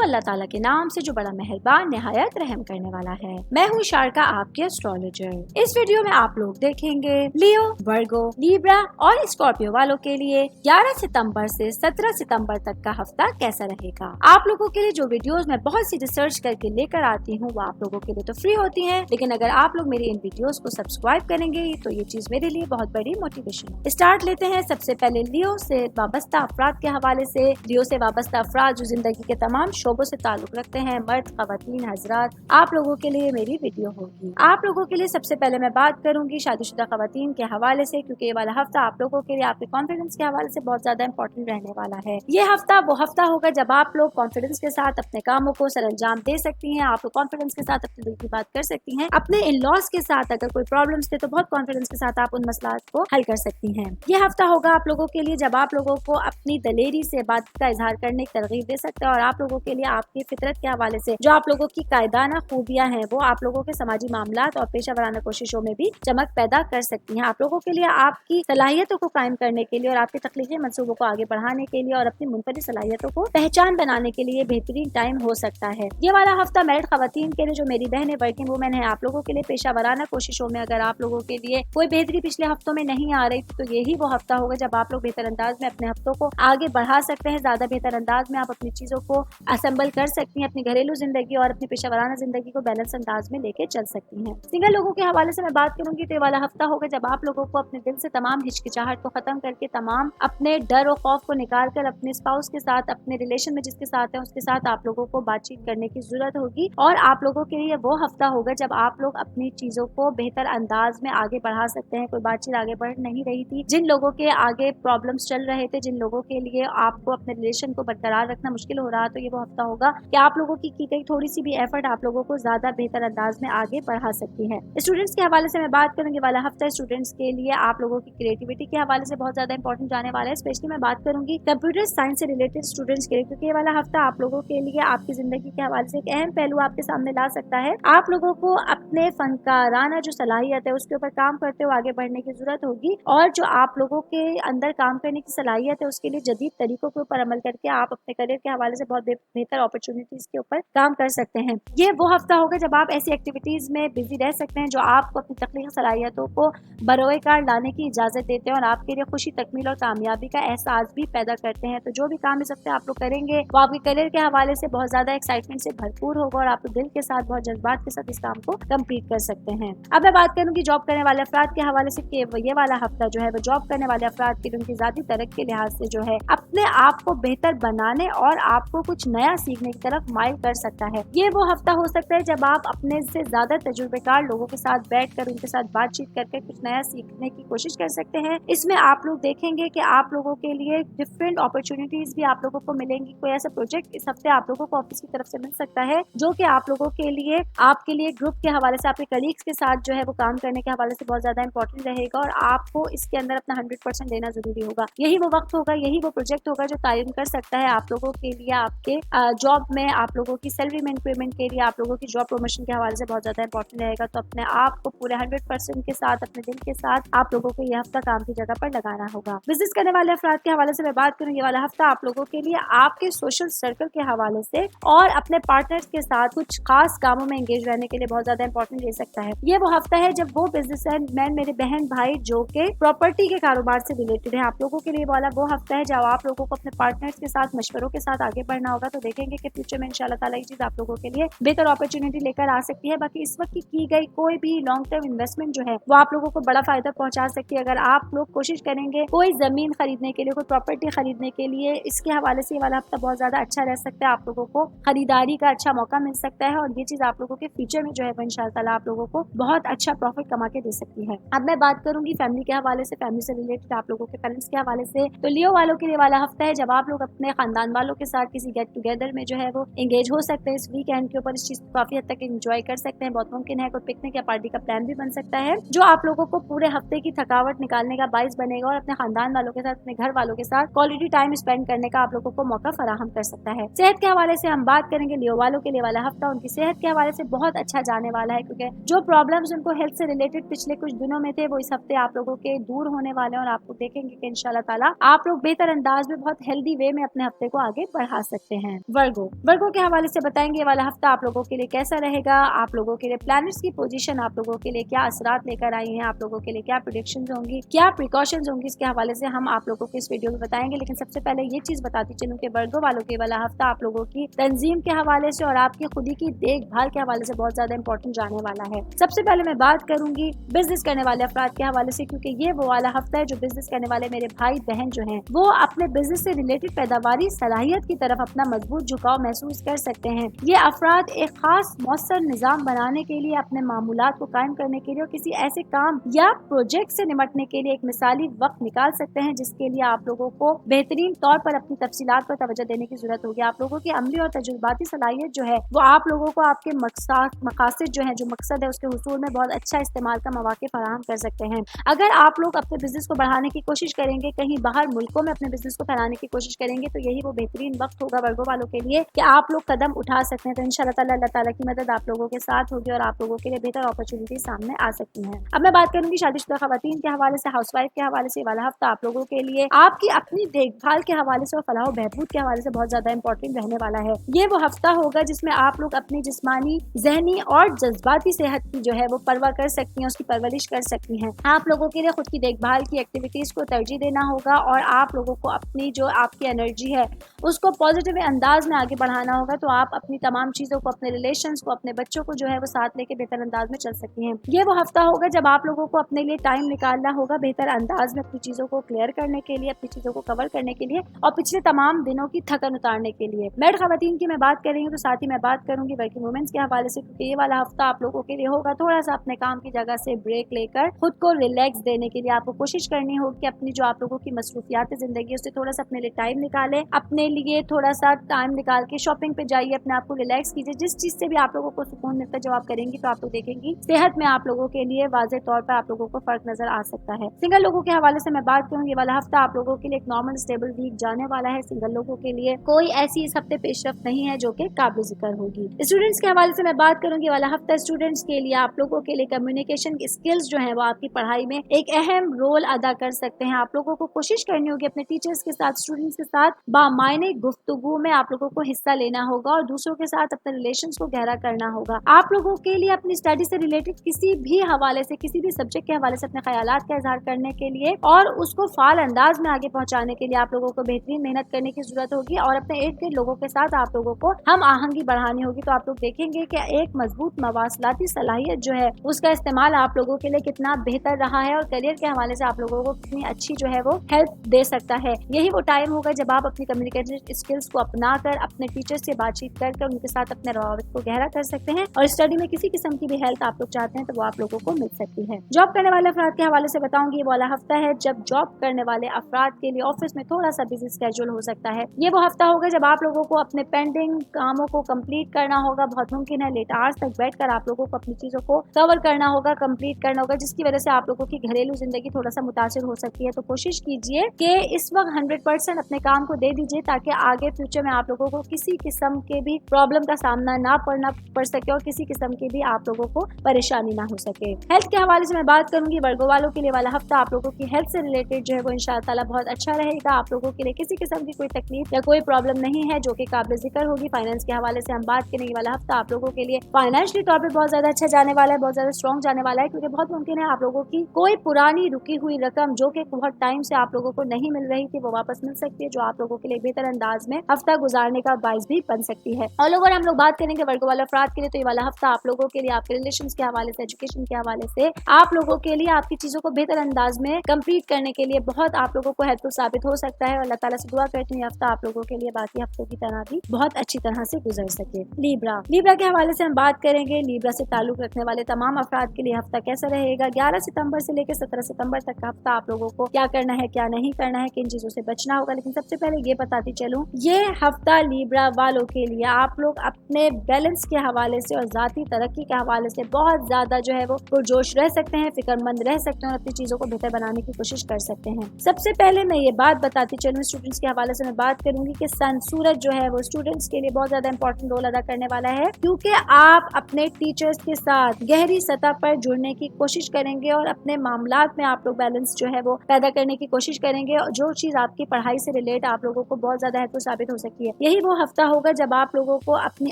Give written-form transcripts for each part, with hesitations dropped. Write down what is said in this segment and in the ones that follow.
अल्लाह ताला के नाम से जो बड़ा मेहरबान निहायत रहम करने वाला है। मैं हूँ शारका, आपके एस्ट्रोलॉजर। इस वीडियो में आप लोग देखेंगे लियो, वर्गो, लीब्रा और स्कॉर्पियो वालों के लिए 11 सितंबर से 17 सितंबर तक का हफ्ता कैसा रहेगा। आप लोगों के लिए जो वीडियोस मैं बहुत सी रिसर्च करके लेकर आती हूँ वो आप लोगों के लिए तो फ्री होती है, लेकिन अगर आप लोग मेरी इन वीडियोस को सब्सक्राइब करेंगे तो ये चीज मेरे लिए बहुत बड़ी मोटिवेशन है। स्टार्ट लेते हैं सबसे पहले लियो से वाबस्ता अफराद के हवाले से। लियो से वाबस्ता अफराद जो जिंदगी के तमाम शोबों से ताल्लुक रखते हैं, मर्द, खवातीन, हजरात, आप लोगों के लिए मेरी वीडियो होगी। आप लोगों के लिए सबसे पहले मैं बात करूंगी शादीशुदा खवातीन के हवाले से, क्योंकि ये वाला हफ्ता आप लोगों के लिए आपके कॉन्फिडेंस के हवाले से बहुत ज्यादा इंपॉर्टेंट रहने वाला है। ये हफ्ता वो हफ्ता होगा जब आप लोग कॉन्फिडेंस के साथ अपने कामों को सर अंजाम दे सकती हैं। आप लोग कॉन्फिडेंस के साथ अपने दिल की बात कर सकती हैं। अपने इन लॉस के साथ अगर कोई प्रॉब्लम्स थे तो बहुत कॉन्फिडेंस के साथ आप उन मसला को हल कर सकती हैं। ये हफ्ता होगा आप लोगों के लिए जब आप लोगों को अपनी दलेरी से बात का इजहार करने की तरगीब दे सकते हैं, और आप लोगों के लिए आपकी फितरत के हवाले से जो आप लोगों की कायदाना खूबियां हैं वो आप लोगों के समाजी मामलात और पेशा वराना कोशिशों में भी चमक पैदा कर सकती हैं। आप लोगों के लिए आपकी सलाहियतों को कायम करने के लिए और आपके तख्लीकी मंसूबों को आगे बढ़ाने के लिए और अपनी मुनफरद सलाहियतों को पहचान बनाने के लिए बेहतरीन टाइम हो सकता है। ये वाला हफ्ता मैरिड खवातीन के लिए जो मेरी बहनें वर्किंग वुमेन है, आप लोगों के लिए पेशा वराना कोशिशों में अगर आप लोगों के लिए कोई बेहतरी पिछले हफ्तों में नहीं आ रही तो यही वो हफ्ता होगा जब आप लोग बेहतर अंदाज में अपने हफ्तों को आगे बढ़ा सकते हैं। ज्यादा बेहतर अंदाज में आप अपनी चीजों को असेंबल कर सकती हैं, अपनी घरेलू जिंदगी और अपनी पेशावराना जिंदगी को बैलेंस अंदाज में लेके चल सकती हैं। सिंगल लोगों के हवाले से मैं बात करूंगी तो ये वाला हफ्ता होगा जब आप लोगों को अपने दिल से तमाम हिचकिचाहट को खत्म करके, तमाम अपने डर और खौफ को निकाल कर अपने स्पाउस के साथ, अपने रिलेशन में जिसके साथ है उसके साथ आप लोगों को बातचीत करने की जरूरत होगी। और आप लोगों के लिए वो हफ्ता होगा जब आप लोग अपनी चीजों को बेहतर अंदाज में आगे बढ़ा सकते हैं। कोई बातचीत आगे बढ़ नहीं रही थी, जिन लोगों के आगे प्रॉब्लम्स चल रहे थे, जिन लोगों के लिए आपको अपने रिलेशन को बरकरार रखना मुश्किल हो रहा, तो ये वो हफ्ता होगा कि आप लोगों की गई थोड़ी सी भी एफर्ट आप लोगों को ज्यादा बेहतर अंदाज में आगे बढ़ा सकती है। स्टूडेंट्स के हवाले से मैं बात करूंगी, वाला हफ्ता स्टूडेंट्स के लिए आप लोगों की क्रिएटिविटी के हवाले से बहुत ज्यादा इंपॉर्टेंट जाने वाला है। स्पेशली मैं बात करूंगी कंप्यूटर साइंस से रिलेटेड स्टूडेंट्स के लिए, क्योंकि ये वाला हफ्ता आप लोगों के लिए आपकी जिंदगी के हवाले से एक अहम पहलू आपके सामने ला सकता है। आप लोगों को अपने फनकाराना जो सलाहियत है उसके ऊपर काम करते हुए आगे बढ़ने की जरूरत होगी, और जो आप लोगों के अंदर काम करने की सलाहियत है उसके लिए जदीद तरीकों के ऊपर अमल करके आप अपने करियर के हवाले से बहुत बेहतर अपॉर्चुनिटीज के ऊपर काम कर सकते हैं। ये वो हफ्ता होगा जब आप ऐसी एक्टिविटीज में बिजी रह सकते हैं जो आपको अपनी तख्लीकी सलाहियतों को बरोए कार लाने की इजाजत देते हैं और आपके लिए खुशी, तकमील और कामयाबी का एहसास भी पैदा करते हैं। तो जो भी काम इस हफ्ते आप लोग करेंगे वो आपके करियर के हवाले से बहुत ज्यादा एक्साइटमेंट से भरपूर होगा और आप दिल के साथ, बहुत जज्बात के साथ इस काम को कंप्लीट कर सकते हैं। अब मैं बात करूंगी जॉब करने वाले अफराद के हवाले से कि ये वाला हफ्ता जो है वो जॉब करने वाले अफराद के लिए उनकी जाती तरक्की के लिहाज से जो है अपने आप को बेहतर बनाने और आपको कुछ नया सीखने की तरफ माइल कर सकता है। ये वो हफ्ता हो सकता है जब आप अपने से ज्यादा तजुर्बेकार लोगों के साथ बैठकर उनके साथ बातचीत करके कुछ नया सीखने की कोशिश कर सकते हैं। इसमें आप लोग देखेंगे कि आप लोगों के लिए डिफरेंट अपॉर्चुनिटीज भी आप लोगों को मिलेंगी। कोई ऐसा प्रोजेक्ट इस हफ्ते आप लोगों को ऑफिस की तरफ से मिल सकता है जो कि आप लोगों के लिए, आपके लिए ग्रुप के हवाले से, आपके कलीग्स के साथ जो है वो काम करने के हवाले से बहुत ज्यादा इंपॉर्टेंट रहेगा और आपको इसके अंदर अपना 100% देना जरूरी होगा। यही वो वक्त होगा, यही वो प्रोजेक्ट होगा जो तयन कर सकता है आप लोगों के लिए आपके जॉब में आप लोगों की सैलरी में इंक्रीमेंट के लिए, आप लोगों की जॉब प्रमोशन के हवाले से बहुत ज्यादा इंपॉर्टेंट रहेगा। तो अपने आप को पूरे 100% के साथ, अपने दिल के साथ आप लोगों को यह हफ्ता काम की जगह पर लगाना होगा। बिजनेस करने वाले अफराद के हवाले से मैं बात करूँ, ये वाला हफ्ता आप लोगों के लिए आपके सोशल सर्कल के हवाले से और अपने पार्टनर्स के साथ कुछ खास कामों में एंगेज रहने के लिए बहुत ज्यादा इंपॉर्टेंट ले सकता है। ये वो हफ्ता है जब वो बिजनेसमैन, मेरे बहन भाई जो के प्रॉपर्टी के कारोबार से रिलेटेड है, आप लोगों के लिए वाला वो हफ्ता है जब आप लोगों को अपने पार्टनर्स के साथ, मशवरों के साथ आगे बढ़ना होगा। तो देखेंगे कि फ्यूचर में इंशाल्लाह ताला ये चीज आप लोगों के लिए बेहतर अपॉर्चुनिटी लेकर आ सकती है। बाकी इस वक्त की गई कोई भी लॉन्ग टर्म इन्वेस्टमेंट जो है वो आप लोगों को बड़ा फायदा पहुंचा सकती है। अगर आप लोग कोशिश करेंगे कोई जमीन खरीदने के लिए, कोई प्रॉपर्टी खरीदने के लिए, इसके हवाले से ये वाला हफ्ता बहुत ज्यादा अच्छा रह सकता है। आप लोगों को खरीदारी का अच्छा मौका मिल सकता है और ये चीज आप लोगों के फ्यूचर में जो है इंशाल्लाह ताला आप लोगों को बहुत अच्छा प्रॉफिट कमा के दे सकती है। अब मैं बात करूंगी फैमिली के हवाले से, फैमिली से रिलेटेड आप लोगों के पेरेंट्स के हवाले से। तो लियो वालों के लिए वाला हफ्ता है जब आप लोग अपने खानदान वालों के साथ किसी गेट टुगेदर में जो है वो एंगेज हो सकते हैं। इस वीकेंड के ऊपर इस चीज को काफी हद तक एंजॉय कर सकते हैं। बहुत मुमकिन है कोई पिकनिक या पार्टी का प्लान भी बन सकता है जो आप लोगों को पूरे हफ्ते की थकावट निकालने का बाइस बनेगा और अपने खानदान वालों के साथ, अपने घर वालों के साथ क्वालिटी टाइम स्पेंड करने का आप लोगों को मौका फराहम कर सकता है। सेहत के हवाले से हम बात करेंगे, लियो वालों के लिए वाला हफ्ता उनकी सेहत के हवाले से बहुत अच्छा जाने वाला है, क्योंकि जो प्रॉब्लम्स उनको हेल्थ से रिलेटेड पिछले कुछ दिनों में थे वो इस हफ्ते आप लोगों के दूर होने वाले हैं और आपको देखेंगे कि इंशाल्लाह ताला आप लोग बेहतर अंदाज में, बहुत हेल्दी वे में अपने हफ्ते को आगे बढ़ा सकते हैं। वर्गो के हवाले से बताएंगे ये वाला हफ्ता आप लोगों के लिए कैसा रहेगा, आप लोगों के लिए प्लैनेट्स की पोजीशन आप लोगों के लिए क्या असरात लेकर आई हैं, आप लोगों के लिए क्या प्रेडिक्शंस होंगी, क्या प्रिकॉशंस होंगी, इसके हवाले से हम आप लोगों को इस वीडियो में बताएंगे। लेकिन सबसे पहले ये चीज बताती चलूं कि वर्गो वालों के वाला हफ्ता आप लोगों की तंजीम के हवाले से और आपकी खुदी की देखभाल के हवाले से बहुत ज्यादा इंपॉर्टेंट जाने वाला है। सबसे पहले मैं बात करूंगी बिजनेस करने वाले अफराद के हवाले से, क्योंकि ये वो वाला हफ्ता है जो बिजनेस करने वाले मेरे भाई बहन जो हैं वो अपने बिजनेस से रिलेटेड पैदावारी सलाहियत की तरफ अपना मजबूत झुकाव महसूस कर सकते हैं। ये अफराद एक खास मौसर निजाम बनाने के लिए, अपने मामूलात को कायम करने के लिए और किसी ऐसे काम या प्रोजेक्ट से निपटने के लिए एक मिसाली वक्त निकाल सकते हैं जिसके लिए आप लोगों को बेहतरीन तौर पर अपनी तफसीलात पर तवज्जो देने की जरूरत होगी। आप लोगों की अमली और तजुर्बाती सलाहियत जो है वो आप लोगों को आपके मकसद जो है, जो मकसद है उसके हुसूल में बहुत अच्छा इस्तेमाल का मौके फराहम कर सकते हैं। अगर आप लोग अपने बिजनेस को बढ़ाने की कोशिश करेंगे, कहीं बाहर मुल्कों में अपने बिजनेस को फैलाने की कोशिश करेंगे, तो यही वो बेहतरीन वक्त होगा वर्गो वालों के लिए कि आप लोग कदम उठा सकते हैं। तो इंशाअल्लाह ताला अल्लाह ताला की मदद आप लोगों के साथ होगी और आप लोगों के लिए बेहतर अपॉर्चुनिटी सामने आ सकती हैं। अब मैं बात करूंगी शादीशुदा खवातीन के हवाले से, हाउसवाइफ के हवाले से। वाला हफ्ता आप लोगों के लिए आपकी अपनी देखभाल के हवाले से और फलाह बहबूद के हवाले से बहुत ज्यादा इंपॉर्टेंट रहने वाला है। ये वो हफ्ता होगा जिसमें आप लोग अपनी जिस्मानी, जहनी और जज्बाती सेहत की जो है वो परवाह कर सकती हैं, उसकी परवरिश कर सकती हैं। आप लोगों के लिए खुद की देखभाल की एक्टिविटीज को तरजीह देना होगा और आप लोगों को अपनी जो आपकी एनर्जी है उसको पॉजिटिव अंदाज में आगे बढ़ाना होगा। तो आप अपनी तमाम चीजों को, अपने रिलेशंस को, अपने बच्चों को जो है वो साथ लेके बेहतर अंदाज में चल सकती हैं। ये वो हफ्ता होगा जब आप लोगों को अपने लिए टाइम निकालना होगा बेहतर अंदाज में अपनी चीजों को क्लियर करने के लिए, अपनी चीजों को कवर करने के लिए और पिछले तमाम दिनों की थकन उतारने के लिए। मैरिड खवातीन की मैं बात करेंगी तो साथ ही मैं बात करूंगी वर्किंग वुमेन्स के हवाले से, क्योंकि ये वाला हफ्ता आप लोगों के लिए होगा थोड़ा सा अपने काम की जगह से ब्रेक लेकर खुद को रिलैक्स देने के लिए आपको कोशिश करनी होगी कि अपनी जो आप लोगों की मसरूफियात जिंदगी उससे थोड़ा सा अपने लिए टाइम निकालें, अपने लिए थोड़ा सा टाइम निकाल के शॉपिंग पे जाइए, अपने आप को रिलैक्स कीजिए। जिस चीज से भी आप लोगों को सुकून मिलता है जब आप करेंगी तो आप लोग देखेंगी सेहत में आप लोगों के लिए वाज़ेह तौर पर आप लोगों को फर्क नजर आ सकता है। सिंगल लोगों के हवाले से मैं बात करूँ, ये वाला हफ्ता आप लोगों के लिए एक नॉर्मल स्टेबल वीक जाने वाला है। सिंगल लोगों के लिए कोई ऐसी इस हफ्ते पेशरफ्त नहीं है जो कि काबिल जिक्र होगी। स्टूडेंट्स के हवाले से मैं बात करूंगी, वाला हफ्ता स्टूडेंट्स के लिए, आप लोगों के लिए कम्युनिकेशन स्किल्स जो है वो आपकी पढ़ाई में एक अहम रोल अदा कर सकते हैं। आप लोगों को कोशिश करनी होगी अपने टीचर्स के साथ, स्टूडेंट्स के साथ बामायने गुफ्तगू में आप लोगों को हिस्सा लेना होगा और दूसरों के साथ अपने रिलेशंस को गहरा करना होगा। आप लोगों के लिए अपनी स्टडी से रिलेटेड किसी भी हवाले से, किसी भी सब्जेक्ट के हवाले से अपने ख्यालात का इजहार करने के लिए और उसको फाल अंदाज में आगे पहुंचाने के लिए आप लोगों को बेहतरीन मेहनत करने की जरूरत होगी और अपने इर्द गिर्द लोगों के साथ आप लोगों को हम आहंगी बढ़ानी होगी। तो आप लोग देखेंगे कि एक मजबूत मवासलाती सलाहियत जो है उसका इस्तेमाल आप लोगों के लिए कितना बेहतर रहा है और करियर के हवाले से आप लोगों को कितनी अच्छी जो है वो हेल्प दे सकता है। यही वो टाइम होगा जब आप अपनी कम्युनिकेशन स्किल्स को अपना कर अपने टीचर्स से बातचीत कर उनके साथ अपने रवाबित को गहरा कर सकते हैं और स्टडी में किसी किस्म की भी हेल्प आप लोग चाहते हैं तो वो आप लोगों को मिल सकती है। जॉब करने वाले अफराद के हवाले से बताऊंगी, ये वाला हफ्ता है जब जॉब करने वाले अफराद के लिए ऑफिस में थोड़ा सा बिजी स्केड्यूल हो सकता है। ये वो हफ्ता होगा जब आप लोगों को अपने पेंडिंग कामों को कंप्लीट करना होगा। बहुत मुमकिन है लेट आवर्स तक बैठकर आप लोगों को अपनी चीजों को कवर करना होगा, कंप्लीट करना होगा, जिसकी वजह से आप लोगों की घरेलू जिंदगी थोड़ा सा मुतासिर हो सकती है। तो कोशिश कीजिए कि इस वक्त 100% अपने काम को दे दीजिए ताकि आगे फ्यूचर में आप लोगों को किसी किस्म के भी प्रॉब्लम का सामना ना पड़ सके और किसी किस्म की भी आप लोगों को परेशानी ना हो सके। हेल्थ के हवाले से मैं बात करूंगी, वर्गो वालों के लिए वाला हफ्ता आप लोगों की हेल्थ से रिलेटेड जो है वो इंशाअल्लाह ताला बहुत अच्छा रहेगा। आप लोगों के लिए किसी किस्म की कोई तकलीफ या कोई प्रॉब्लम नहीं है जो कि काबिल जिक्र होगी। फाइनेंस के हवाले से हम बात करेंगे, वाला हफ्ता आप लोगों के लिए फाइनेंशियली तौर पर बहुत ज्यादा अच्छा जाने वाला है, बहुत ज्यादा स्ट्रॉन्ग जाने वाला है, क्योंकि बहुत मुमकिन है आप लोगों की कोई पुरानी रुकी हुई रकम जो कि बहुत टाइम से आप लोगों को नहीं मिल रही थी वो वापस मिल सकती है, जो आप लोगों के लिए बेहतर अंदाज में हफ्ता गुजारने का बाइस भी बन सकती है। ऑल ओवर हम लोग बात करेंगे वर्गो वाले अफराद के लिए, तो ये वाला हफ्ता आप लोगों के लिए आपके रिलेशंस के हवाले से, एजुकेशन के हवाले से आप लोगों के लिए आपकी चीजों को बेहतर अंदाज में कंप्लीट करने के लिए बहुत आप लोगों को हेल्पफुल साबित हो सकता है। अल्लाह ताला से दुआ करती हूँ ये हफ्ता आप लोगों के लिए बाकी हफ्तों की तरह भी बहुत अच्छी तरह से गुजर सके। लीब्रा के हवाले से हम बात करेंगे। लीब्रा से ताल्लुक रखने वाले तमाम अफराद के लिए हफ्ता कैसा रहेगा। 11 सितंबर से लेकर 17 सितंबर तक का हफ्ता आप लोगों को क्या करना है, क्या नहीं करना है, किन चीजों से बचना होगा। लेकिन सबसे पहले ये बताती चलूं, ये हफ्ता लीब्रा वालों के लिए आप लोग अपने बैलेंस के हवाले से और जाती तरक्की के हवाले से बहुत ज्यादा जो है वो पुरजोश रह सकते हैं, फिक्रमंद रह सकते हैं और अपनी चीजों को बेहतर बनाने की कोशिश कर सकते हैं। सबसे पहले मैं ये बात बताती चलूं, स्टूडेंट्स के हवाले से मैं बात करूंगी कि सन सूरज जो है वो स्टूडेंट्स के लिए बहुत ज्यादा इंपॉर्टेंट रोल अदा करने वाला है, क्योंकि आप अपने टीचर्स के साथ गहरी सतह पर जुड़ने की कोशिश करेंगे और अपने मामलात में आप लोग बैलेंस जो है वो पैदा करने की कोशिश करेंगे। जो चीज आपकी पढ़ाई से रिलेट आप लोगों को बहुत ज्यादा हेल्पफुल साबित हो सकती है, यही वो हफ्ता होगा जब आप लोगों को अपनी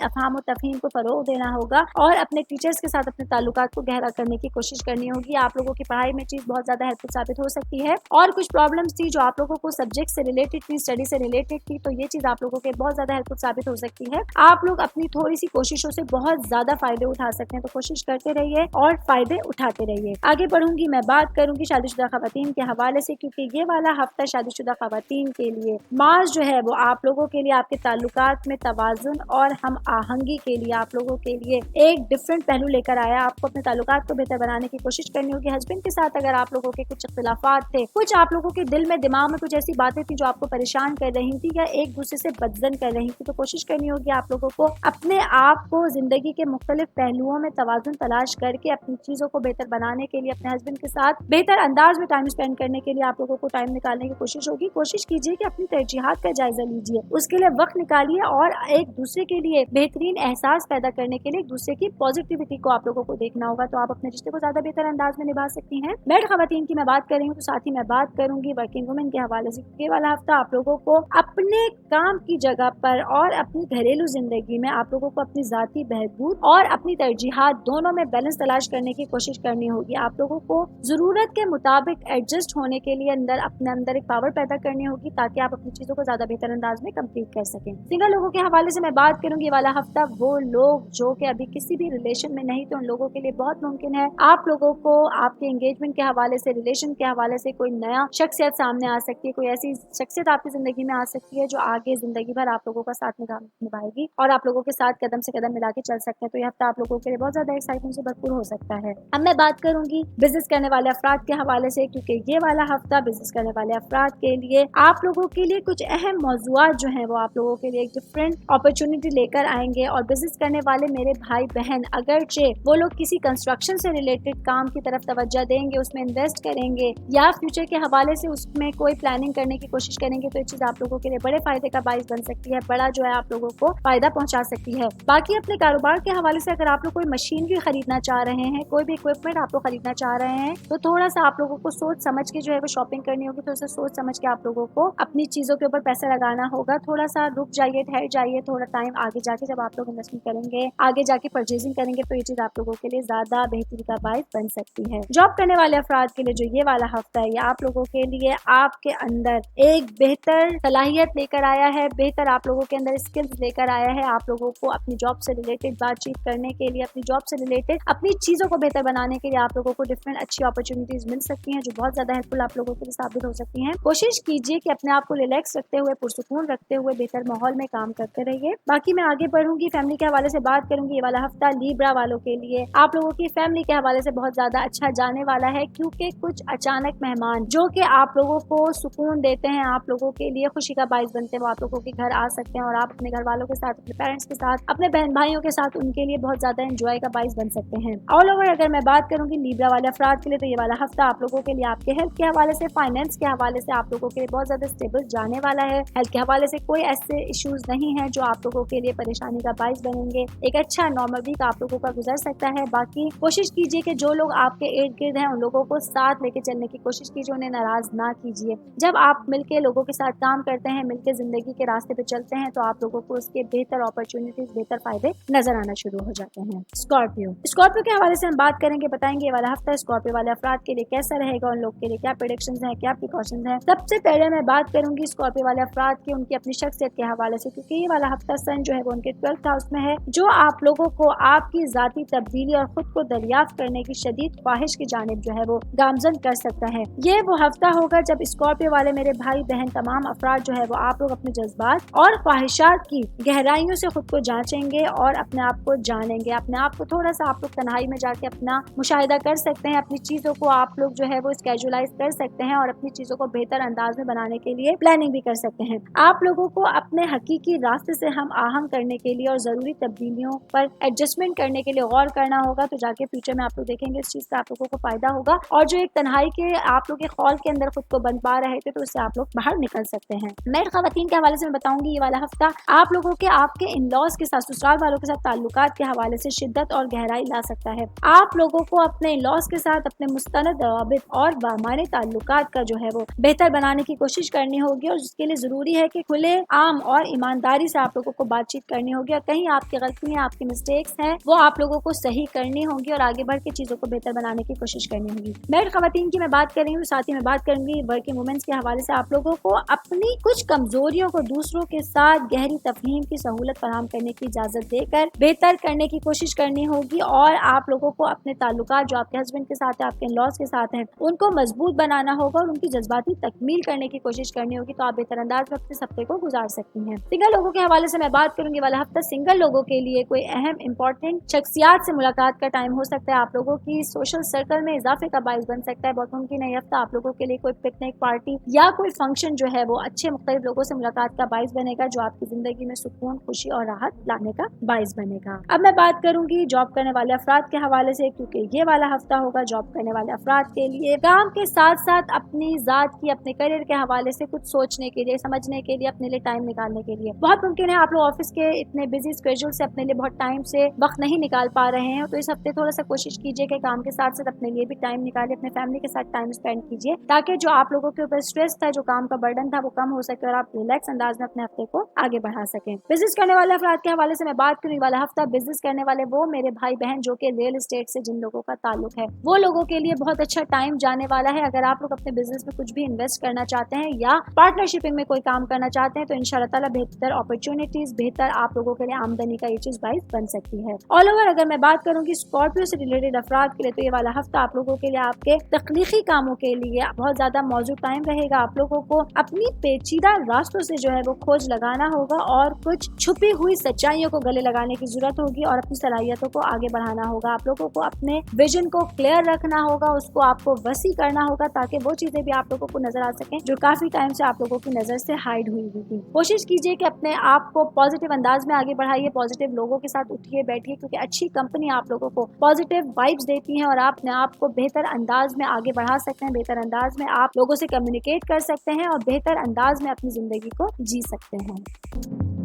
अफहाम और तफहीम को फरोग देना होगा और अपने टीचर्स के साथ अपने ताल्लुकात को गहरा करने की कोशिश करनी होगी। आप लोगों की पढ़ाई में चीज बहुत ज्यादा हेल्पफुल साबित हो सकती है और कुछ प्रॉब्लम्स थी जो आप लोगों को सब्जेक्ट से रिलेटेड थी, स्टडी से रिलेटेड थी, तो ये चीज आप लोगों के बहुत ज्यादा हेल्पफुल साबित हो सकती है। आप लोग अपनी थोड़ी सी कोशिशों से बहुत ज्यादा फायदे उठा सकते हैं, तो कोशिश करते रहिए और फायदे उठाते रहिए। आगे बढ़ूंगी, मैं बात करूंगी शादीशुदा खवातीन के हवाले से, क्योंकि ये वाला हफ्ता शादीशुदा खवातीन के लिए मार्च जो है वो आप लोगों के लिए आपके ताल्लुकात में तवाजुन और हम आहंगी के लिए आप लोगों के लिए एक डिफरेंट पहलू लेकर आया। आपको अपने ताल्लुकात को बेहतर बनाने की कोशिश करनी होगी। हस्बैंड के साथ अगर आप लोगों के कुछ इख्तिलाफात थे, कुछ आप लोगों के दिल में दिमाग में कुछ ऐसी बातें थी जो आपको परेशान कर रही थी या एक दूसरे से बदजन कर रही थी, तो कोशिश करनी होगी आप लोगों को अपने आप को जिंदगी के मुख्तलिफ पहलुओं में तवाजुन तलाश करके अपनी चीजों को बेहतर बनाने के लिए अपने हस्बैंड के साथ बेहतर अंदाज में टाइम स्पेंड करने के लिए आप लोगों को टाइम निकालने की कोशिश होगी। कोशिश कीजिए कि अपनी तरजीहात का जायजा लीजिए, उसके लिए वक्त निकालिए और एक दूसरे के लिए बेहतरीन एहसास पैदा करने के लिए एक दूसरे की पॉजिटिविटी को आप लोगों को देखना होगा, तो आप अपने रिश्ते को ज्यादा बेहतर अंदाज में निभा सकती हैं। मैरिड खवातीन की मैं बात कर रही हूँ, तो साथ ही मैं बात करूंगी वर्किंग वुमेन के हवाले से। ये वाला हफ्ता आप लोगों को अपने काम की जगह पर और अपनी घरेलू जिंदगी में आप लोगों को अपनी जाती बहबूद और अपनी तरजीहात दोनों में बैलेंस तलाश करने की कोशिश करनी होगी। आप लोगों को जरूरत के मुताबिक एडजस्ट होने के लिए अपने अंदर एक पावर पैदा करनी होगी, ताकि आप अपनी चीजों को ज्यादा बेहतर अंदाज में कंप्लीट कर सकें। सिंगल लोगों के हवाले से मैं बात करूंगी, ये वाला हफ्ता वो लोग जो कि अभी किसी भी रिलेशन में नहीं, तो उन लोगों के लिए बहुत मुमकिन है आप लोगों को आपके एंगेजमेंट के हवाले से, रिलेशन के हवाले से कोई नया शख्सियत सामने आ सकती है, कोई ऐसी शख्सियत आपकी जिंदगी में आ सकती है जो आगे जिंदगी भर आप लोगों का साथ निभाएगी और आप लोगों के साथ कदम से कदम मिला के चल सकते हैं। तो ये हफ्ता आप लोगों के लिए बहुत ज्यादा एक्साइटमेंट से भरपूर हो सकता है। अब मैं बात करूंगी बिजनेस करने वाले अफराद के हवाले से, क्योंकि ये वाला हफ्ता बिजनेस करने वाले अफराद के लिए आप लोगों के लिए कुछ अहम मौजूआत जो है वो आप लोगों के लिए एक डिफरेंट अपॉर्चुनिटी लेकर आएंगे। और बिजनेस करने वाले मेरे भाई बहन, अगरचे वो लोग किसी कंस्ट्रक्शन से रिलेटेड काम की तरफ तवज्जो देंगे, उसमें इन्वेस्ट करेंगे या फ्यूचर के हवाले से उसमें कोई प्लानिंग करने की कोशिश करेंगे, तो ये चीज आप लोगों के लिए बड़े फायदे का बाइस बन सकती है, बड़ा जो है आप लोगों को फायदा पहुंचा सकती है। बाकी अपने कारोबार के हवाले से अगर आप लोग कोई मशीनरी खरीदना चाह रहे हैं, कोई भी इक्विपमेंट आप लोग खरीदना चाह रहे हैं, तो थोड़ा सा आप लोगों को सोच समझ के जो है वो शॉपिंग करनी होगी। तो सोच समझ के आप लोगों को अपनी चीजों के ऊपर पैसा लगाना होगा। थोड़ा सा रुक जाइए, ठहर जाइए, थोड़ा टाइम आगे जाके जब आप लोग इन्वेस्टमेंट करेंगे, आगे जाके परचेजिंग करेंगे, तो ये चीज आप लोगों के लिए ज्यादा बेहतरी का बाइस बन सकती है। जॉब करने वाले अफराद के लिए जो ये वाला हफ्ता है, ये आप लोगों के लिए आपके अंदर एक बेहतर सलाहियत लेकर आया है, बेहतर आप लोगों के अंदर स्किल्स लेकर आया है। आप लोगों को अपनी जॉब से रिलेटेड बातचीत करने के लिए, अपनी जॉब से रिलेटेड अपनी चीजों को बेहतर बनाने के लिए आप लोगों को डिफरेंट अच्छी अपॉर्चुनिटीज मिल सकती हैं, जो बहुत ज्यादा हेल्पफुल आप लोगों के लिए साबित हो सकती हैं। कोशिश कीजिए कि अपने आप को रिलैक्स रखते हुए, पुरसुकून रखते हुए बेहतर माहौल में काम करते रहिए। बाकी मैं आगे बढ़ूंगी, फैमिली के हवाले से बात करूंगी। ये वाला हफ्ता लीब्रा वालों के लिए आप लोगों की फैमिली के हवाले से बहुत ज्यादा अच्छा जाने वाला है, क्योंकि कुछ अचानक मेहमान जो कि आप लोगों को सुकून देते हैं, आप लोगों के लिए खुशी का बाइस बनते हैं, वो आप लोगों के घर आ सकते हैं और आप अपने घर वालों के साथ, अपने पेरेंट्स के साथ, अपने बहन भाइयों के साथ उनके लिए बहुत ज्यादा एंजॉय का बाइस बन सकते हैं। ऑल ओवर अगर मैं बात करूंगी लीब्रा वाले अफराद के लिए, तो ये वाला हफ्ता आप लोगों के लिए आपके हेल्थ के हवाले से, फाइनेंस के हवाले से आप लोगों के लिए बहुत ज्यादा स्टेबल जाने वाला है। हेल्थ के हवाले से कोई ऐसे इश्यूज नहीं है जो आप लोगों के लिए परेशानी का बाइस बनेंगे। एक अच्छा नॉर्मल वीक आप लोगों का गुजर सकता है। बाकी कोशिश कीजिए कि जो लोग आपके इर्द गिर्द हैं उन लोगों को साथ लेके चलने की कोशिश कीजिए, उन्हें नाराज ना कीजिए। जब आप मिलके लोगों के साथ काम करते हैं, मिलके जिंदगी के रास्ते पे चलते हैं, तो आप लोगों को उसके बेहतर अपॉर्चुनिटीज, बेहतर फायदे नजर आना शुरू हो जाते हैं। स्कॉर्पियो के हवाले से हम बात करेंगे, बताएंगे ये वाला हफ्ता स्कॉर्पियो वाले अफराद के लिए कैसा रहेगा, उन लोग के लिए क्या प्रेडिक्शंस हैं, क्या प्रिकॉशंस हैं। सबसे पहले मैं बात करूंगी स्कॉर्पियो वाले अफराद की उनकी अपनी शख्सियत के हवाले से, क्योंकि ये वाला हफ्ता सन जो है वो उनके 12th हाउस में है, जो आप लोगों को आपकी जाती तब्दीली और खुद को दरियाफ्त करने की शदीद ख्वाहिश की जानिब जो है वो गामजन कर सकता है। ये वो हफ्ता होगा जब स्कॉर्पियो वाले मेरे भाई बहन तमाम अफराद जो है वो आप लोग अपने जज्बात और ख्वाहिशात की गहराइयों से खुद को जांचेंगे और अपने आप को जानेंगे। अपने आप को थोड़ा सा आप लोग तन्हाई में जाके अपना मुशाहिदा कर सकते हैं, अपनी चीजों को आप लोग जो है वो स्केजुलाइज कर सकते हैं और अपनी चीजों को बेहतर अंदाज में बनाने के लिए प्लानिंग भी कर सकते हैं। आप लोगों को अपने हकीकी रास्ते से हम आहंग करने के लिए और जरूरी तब्दीलियों पर एडजस्टमेंट करने के लिए गौर करना होगा, तो जाके फ्यूचर में आप लोग देखेंगे इस चीज का आप लोगों को फायदा होगा और जो एक तन्हाई के आप लोग के खौल के अंदर खुद को बंद पा रहे थे, तो उससे आप लोग बाहर निकल सकते हैं। मैं खवातीन के हवाले से मैं बताऊंगी, ये वाला हफ्ता आप लोगों के आपके इन लॉज के साथ, ससुराल वालों के साथ ताल्लुकात के हवाले से शिद्दत और गहराई ला सकता है। आप लोगों को अपने इन लॉज के साथ अपने मुस्तनद रवाबित और बामाने ताल्लुकात का जो है वो बेहतर बनाने की कोशिश करनी होगी और उसके लिए जरूरी है कि खुले आम और ईमानदारी से आप लोगों को बातचीत करनी होगी, और कहीं आपकी गलतियां, आपकी मिस्टेक्स हैं वो आप लोगों को सही करनी होगी और आगे बढ़ के चीजों को बेहतर बनाने की कोशिश करनी होगी। मैरिड खवातीन की मैं बात कर रही हूँ, साथ ही मैं बात करूंगी वर्किंग वुमेन्स के हवाले से। आप लोगों को अपनी कुछ कमजोरियों को दूसरों के साथ गहरी तफहीम की सहूलत फराहम करने की इजाजत देकर बेहतर करने की कोशिश करनी होगी, और आप लोगों को अपने ताल्लुकात जो आपके हस्बैंड के साथ है, आपके इन-लॉज के साथ हैं, उनको मजबूत बनाना होगा और उनकी जज्बाती तकमील करने की कोशिश करनी होगी, तो आप बेहतर अंदाज में अपने हफ्ते को गुजार सकती हैं। सिंगल लोगों के हवाले से मैं बात करूंगी, वाला हफ्ता सिंगल लोगों के लिए कोई अहम इंपॉर्टेंट शख्सियात से मुलाकात का टाइम हो सकता है, आप लोगों की सोशल सर्कल में इजाफे का बाइस बन सकता है। बहुत मुमकिन है हफ्ता आप लोगों के लिए कोई पिकनिक, पार्टी या कोई फंक्शन जो है वो अच्छे मुख्तलिफ लोगों से मुलाकात का बाइस बनेगा, जो आपकी जिंदगी में सुकून, खुशी और राहत लाने का बाइस बनेगा। अब मैं बात करूंगी जॉब करने वाले अफराद के हवाले से, क्योंकि ये वाला हफ्ता होगा जॉब करने वाले अफराद के लिए काम के साथ साथ अपनी जात की, अपने करियर के हवाले से कुछ सोचने के लिए, समझने के लिए, अपने लिए टाइम निकालने के लिए। बहुत मुमकिन है आप लोग ऑफिस के इतने बिजी स्केड्यूल से अपने लिए बहुत टाइम से वक्त नहीं निकाल पा रहे हैं, तो इस हफ्ते थोड़ा सा कोशिश कीजिए कि काम के साथ साथ अपने लिए भी टाइम निकालिए, अपने फैमिली के साथ टाइम स्पेंड कीजिए, ताकि जो आप लोगों के ऊपर स्ट्रेस था, जो काम का बर्डन था, वो कम हो सके और आप रिलैक्स अंदाज में अपने हफ्ते को आगे बढ़ा सकें। बिजनेस करने वाले अफराद के हवाले से मैं बात करूँ, वाला हफ्ता बिजनेस करने वाले वो मेरे भाई बहन जो कि रियल एस्टेट से जिन लोगों का ताल्लुक है, वो लोगों के लिए बहुत अच्छा टाइम जाने वाला है। अगर आप लोग अपने बिजनेस में कुछ भी इन्वेस्ट करना चाहते हैं या पार्टनरशिपिंग में कोई काम करना चाहते हैं, तो इंशाल्लाह ताला बेहतर अपॉर्चुनिटीज, बेहतर आप लोगों के लिए आमदनी का ये चीज बाइस बन सकती है। ऑल ओवर अगर मैं बात करूंगी स्कॉर्पियो से रिलेटेड अफराद के लिए, तो ये वाला हफ्ता आप लोगों के लिए आपके तख्लीकी कामों के लिए बहुत ज्यादा मौजूद टाइम रहेगा। आप लोगों को अपनी पेचीदा रास्तों से जो है वो खोज लगाना होगा और कुछ छुपी हुई सच्चाइयों को गले लगाने की जरूरत होगी और अपनी सलाहियतों को आगे बढ़ाना होगा। आप लोगों को अपने विजन को क्लियर रखना होगा, उसको आपको वसी करना होगा, ताकि वो चीजें भी आप लोगों को नजर आ सकें जो काफी टाइम से आप लोगों की नजर से हाइड हुई थी। कोशिश कीजिए कि अपने आप को पॉजिटिव अंदाज में आगे बढ़ाइए, पॉजिटिव लोगों के साथ उठिए बैठिए, क्योंकि अच्छी कंपनी आप लोगों को पॉजिटिव वाइब्स देती है और आप अपने आप को बेहतर अंदाज में आगे बढ़ा सकते हैं, बेहतर अंदाज में आप लोगों से कम्युनिकेट कर सकते हैं और बेहतर अंदाज में अपनी जिंदगी को जी सकते हैं।